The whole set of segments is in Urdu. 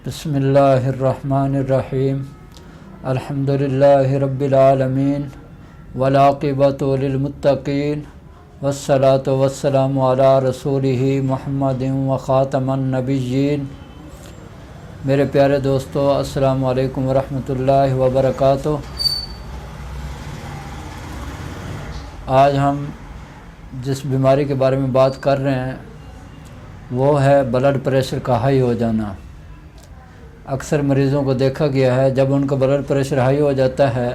بسم اللہ الرحمن الرحیم الحمدللہ رب العالمین والعاقبۃ للمتقین والصلاة والسلام علی رسولہ محمد وخاتم النبیین۔ میرے پیارے دوستو، السلام علیکم ورحمۃ اللہ وبرکاتہ۔ آج ہم جس بیماری کے بارے میں بات کر رہے ہیں وہ ہے بلڈ پریشر کا ہائی ہو جانا۔ اکثر مریضوں کو دیکھا گیا ہے جب ان کا بلڈ پریشر ہائی ہو جاتا ہے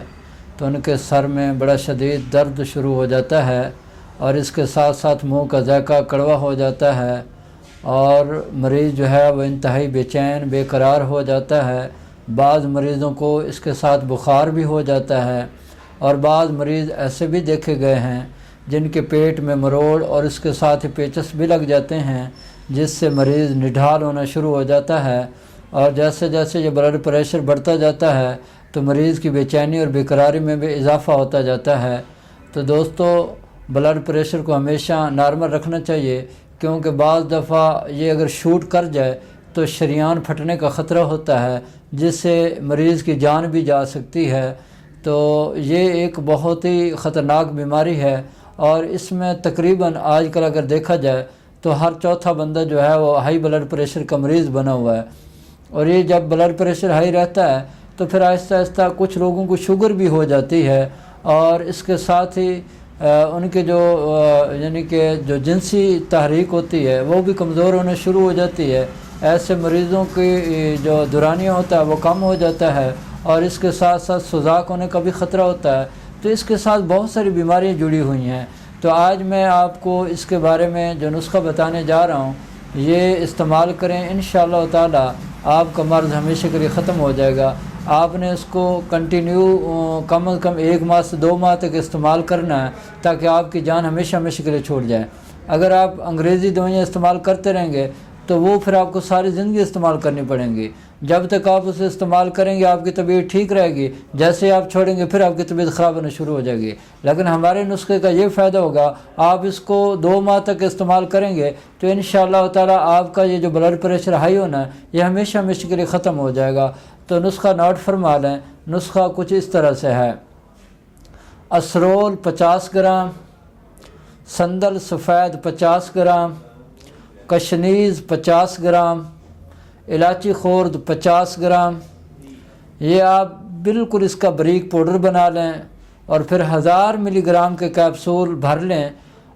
تو ان کے سر میں بڑا شدید درد شروع ہو جاتا ہے، اور اس کے ساتھ ساتھ منہ کا ذائقہ کڑوا ہو جاتا ہے، اور مریض جو ہے وہ انتہائی بے چین بے قرار ہو جاتا ہے۔ بعض مریضوں کو اس کے ساتھ بخار بھی ہو جاتا ہے، اور بعض مریض ایسے بھی دیکھے گئے ہیں جن کے پیٹ میں مروڑ اور اس کے ساتھ ہی پیچس بھی لگ جاتے ہیں، جس سے مریض نڈھال ہونا شروع ہو جاتا ہے۔ اور جیسے جیسے یہ بلڈ پریشر بڑھتا جاتا ہے تو مریض کی بے چینی اور بے قراری میں بھی اضافہ ہوتا جاتا ہے۔ تو دوستو، بلڈ پریشر کو ہمیشہ نارمل رکھنا چاہیے، کیونکہ بعض دفعہ یہ اگر شوٹ کر جائے تو شریان پھٹنے کا خطرہ ہوتا ہے، جس سے مریض کی جان بھی جا سکتی ہے۔ تو یہ ایک بہت ہی خطرناک بیماری ہے، اور اس میں تقریباً آج کل اگر دیکھا جائے تو ہر چوتھا بندہ جو ہے وہ ہائی بلڈ پریشر کا مریض بنا ہوا ہے۔ اور یہ جب بلڈ پریشر ہائی رہتا ہے تو پھر آہستہ آہستہ کچھ لوگوں کو شوگر بھی ہو جاتی ہے، اور اس کے ساتھ ہی ان کے یعنی کہ جو جنسی تحریک ہوتی ہے وہ بھی کمزور ہونا شروع ہو جاتی ہے۔ ایسے مریضوں کی جو دورانیہ ہوتا ہے وہ کم ہو جاتا ہے، اور اس کے ساتھ ساتھ سوزاک ہونے کا بھی خطرہ ہوتا ہے۔ تو اس کے ساتھ بہت ساری بیماریاں جڑی ہوئی ہیں۔ تو آج میں آپ کو اس کے بارے میں جو نسخہ بتانے جا رہا ہوں یہ استعمال کریں، انشاءاللہ تعالی آپ کا مرض ہمیشہ کے لیے ختم ہو جائے گا۔ آپ نے اس کو کنٹینیو کم از کم 1 ماہ سے 2 ماہ تک استعمال کرنا ہے، تاکہ آپ کی جان ہمیشہ ہمیشہ کے لیے چھوٹ جائے۔ اگر آپ انگریزی دوائیاں استعمال کرتے رہیں گے تو وہ پھر آپ کو ساری زندگی استعمال کرنی پڑیں گی۔ جب تک آپ اسے استعمال کریں گے آپ کی طبیعت ٹھیک رہے گی، جیسے ہی آپ چھوڑیں گے پھر آپ کی طبیعت خراب ہونا شروع ہو جائے گی۔ لیکن ہمارے نسخے کا یہ فائدہ ہوگا، آپ اس کو 2 ماہ تک استعمال کریں گے تو انشاءاللہ تعالی آپ کا یہ جو بلڈ پریشر ہائی ہونا ہے یہ ہمیشہ ہمیشہ کے لیے ختم ہو جائے گا۔ تو نسخہ نوٹ فرما لیں۔ نسخہ کچھ اس طرح سے ہے: اسرول 50 گرام، سندل سفید 50 گرام، کشنیز 50 گرام، الائچی خورد 50 گرام۔ یہ آپ بالکل اس کا باریک پاؤڈر بنا لیں، اور پھر 1000 ملی گرام کے کیپسول بھر لیں،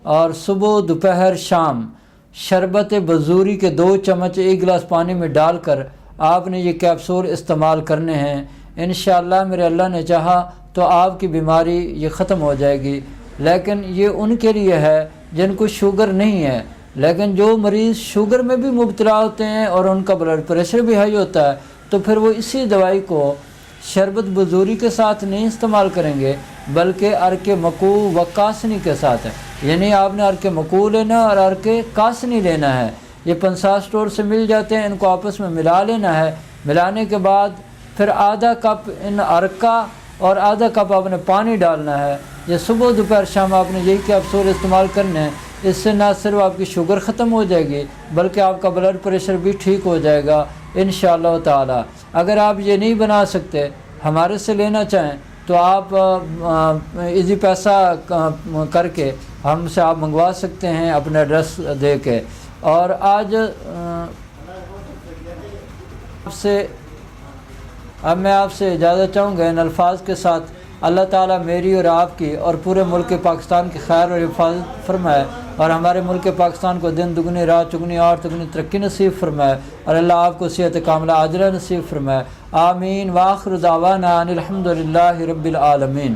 اور صبح دوپہر شام شربت بزوری کے 2 چمچ 1 گلاس پانی میں ڈال کر آپ نے یہ کیپسول استعمال کرنے ہیں۔ انشاءاللہ میرے اللہ نے چاہا تو آپ کی بیماری یہ ختم ہو جائے گی۔ لیکن یہ ان کے لیے ہے جن کو شوگر نہیں ہے، لیکن جو مریض شوگر میں بھی مبتلا ہوتے ہیں اور ان کا بلڈ پریشر بھی ہائی ہوتا ہے تو پھر وہ اسی دوائی کو شربت بزوری کے ساتھ نہیں استعمال کریں گے، بلکہ عرق مکو و کاسنی کے ساتھ ہے۔ یعنی آپ نے عرق مکو لینا اور عرق کاسنی لینا ہے۔ یہ 50 اسٹور سے مل جاتے ہیں، ان کو آپس میں ملا لینا ہے۔ ملانے کے بعد پھر آدھا کپ ان عرق کا اور آدھا کپ آپ نے پانی ڈالنا ہے۔ یہ صبح دوپہر شام آپ نے یہی کیپسول استعمال کرنے ہیں۔ اس سے نہ صرف آپ کی شوگر ختم ہو جائے گی بلکہ آپ کا بلڈ پریشر بھی ٹھیک ہو جائے گا انشاءاللہ تعالی۔ اگر آپ یہ نہیں بنا سکتے، ہمارے سے لینا چاہیں تو آپ ایزی پیسہ کر کے ہم سے آپ منگوا سکتے ہیں اپنا ایڈریس دے کے۔ اور آج میں آپ سے اجازت چاہوں گا ان الفاظ کے ساتھ۔ اللہ تعالیٰ میری اور آپ کی اور پورے ملک پاکستان کی خیر اور حفاظت فرمائے، اور ہمارے ملک پاکستان کو دن دگنی رات چگنی اور تگنی ترقی نصیب فرمائے، اور اللہ آپ کو صحت کاملہ عاجلہ نصیب فرمائے۔ آمین۔ وآخر دعوانا ان الحمد للہ رب العالمین۔